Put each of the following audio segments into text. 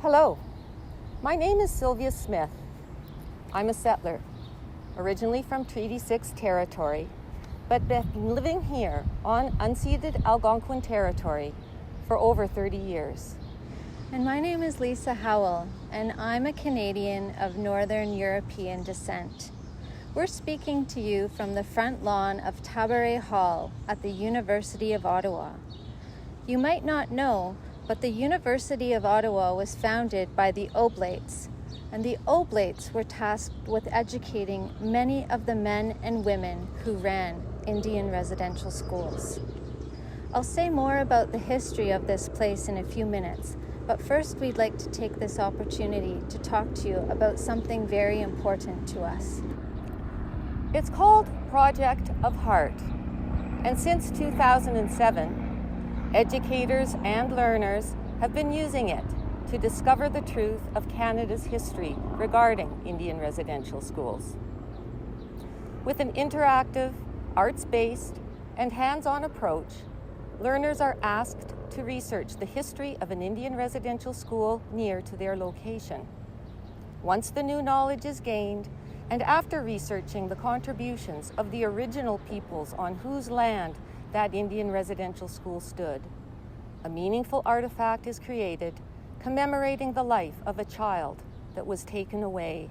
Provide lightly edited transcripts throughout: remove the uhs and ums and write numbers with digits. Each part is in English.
Hello, my name is Sylvia Smith. I'm a settler, originally from Treaty 6 territory, but been living here on unceded Algonquin territory for over 30 years. And my name is Lisa Howell, and I'm a Canadian of Northern European descent. We're speaking to you from the front lawn of Tabaret Hall at the University of Ottawa. You might not know, but the University of Ottawa was founded by the Oblates, and the Oblates were tasked with educating many of the men and women who ran Indian residential schools. I'll say more about the history of this place in a few minutes, but first we'd like to take this opportunity to talk to you about something very important to us. It's called Project of Heart, and since 2007, educators and learners have been using it to discover the truth of Canada's history regarding Indian residential schools. With an interactive, arts-based, and hands-on approach, learners are asked to research the history of an Indian residential school near to their location. Once the new knowledge is gained, and after researching the contributions of the original peoples on whose land that Indian residential school stood, a meaningful artifact is created commemorating the life of a child that was taken away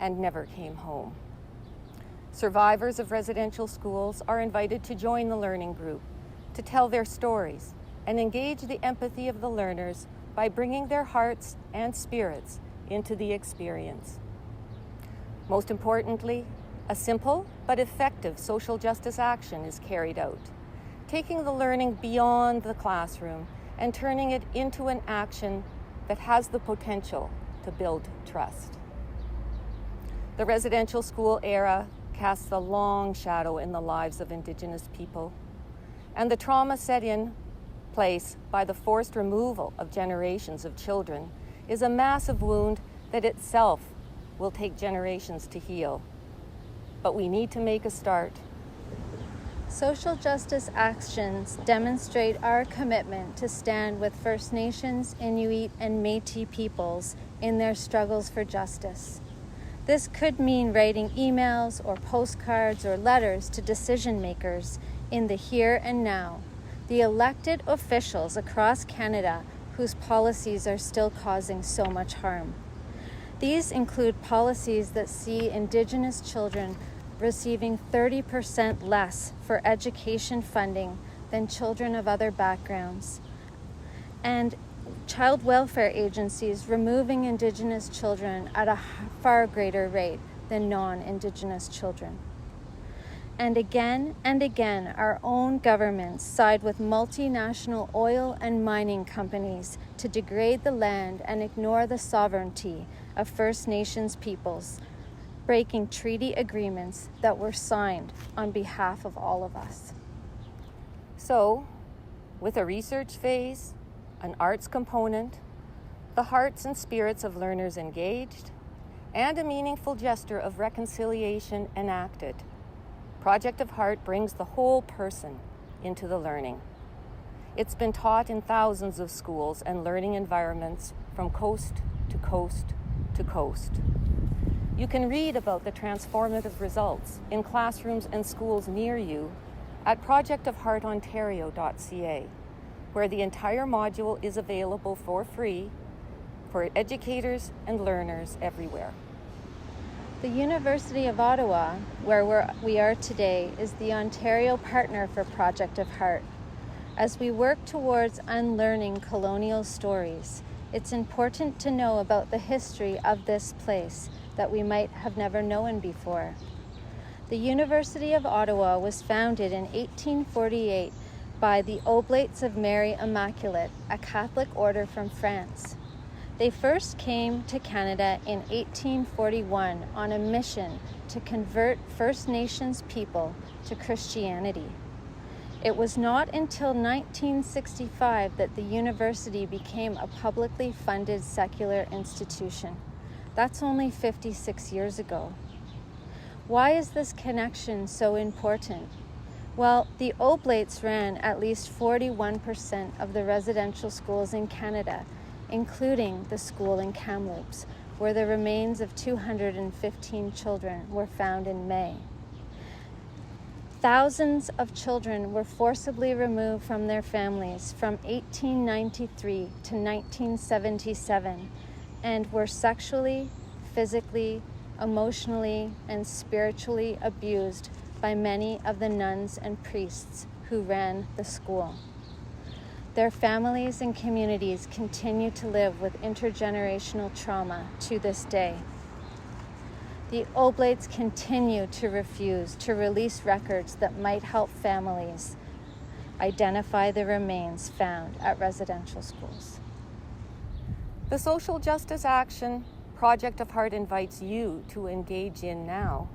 and never came home. Survivors of residential schools are invited to join the learning group to tell their stories and engage the empathy of the learners by bringing their hearts and spirits into the experience. Most importantly, a simple but effective social justice action is carried out, taking the learning beyond the classroom and turning it into an action that has the potential to build trust. The residential school era casts a long shadow in the lives of Indigenous people, and the trauma set in place by the forced removal of generations of children is a massive wound that itself will take generations to heal. But we need to make a start. Social justice actions demonstrate our commitment to stand with First Nations, Inuit, and Métis peoples in their struggles for justice. This could mean writing emails or postcards or letters to decision makers in the here and now, the elected officials across Canada whose policies are still causing so much harm. These include policies that see Indigenous children receiving 30% less for education funding than children of other backgrounds, and child welfare agencies removing Indigenous children at a far greater rate than non-Indigenous children. And again, our own governments side with multinational oil and mining companies to degrade the land and ignore the sovereignty of First Nations peoples, breaking treaty agreements that were signed on behalf of all of us. So, with a research phase, an arts component, the hearts and spirits of learners engaged, and a meaningful gesture of reconciliation enacted, Project of Heart brings the whole person into the learning. It's been taught in thousands of schools and learning environments from coast to coast to coast. You can read about the transformative results in classrooms and schools near you at projectofheartontario.ca, where the entire module is available for free for educators and learners everywhere. The University of Ottawa, where we are today, is the Ontario partner for Project of Heart. As we work towards unlearning colonial stories, it's important to know about the history of this place that we might have never known before. The University of Ottawa was founded in 1848 by the Oblates of Mary Immaculate, a Catholic order from France. They first came to Canada in 1841 on a mission to convert First Nations people to Christianity. It was not until 1965 that the university became a publicly funded secular institution. That's only 56 years ago. Why is this connection so important? Well, the Oblates ran at least 41% of the residential schools in Canada including the school in Kamloops, where the remains of 215 children were found in May. Thousands of children were forcibly removed from their families from 1893 to 1977 and were sexually, physically, emotionally, and spiritually abused by many of the nuns and priests who ran the school. Their families and communities continue to live with intergenerational trauma to this day. The Oblates continue to refuse to release records that might help families identify the remains found at residential schools. The Social Justice Action Project of Heart invites you to engage in now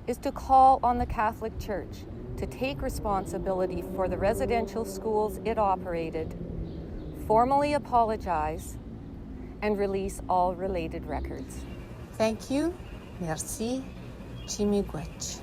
is to call on the Catholic Church to take responsibility for the residential schools it operated, formally apologize, and release all related records. Thank you. Merci. Chimigwech.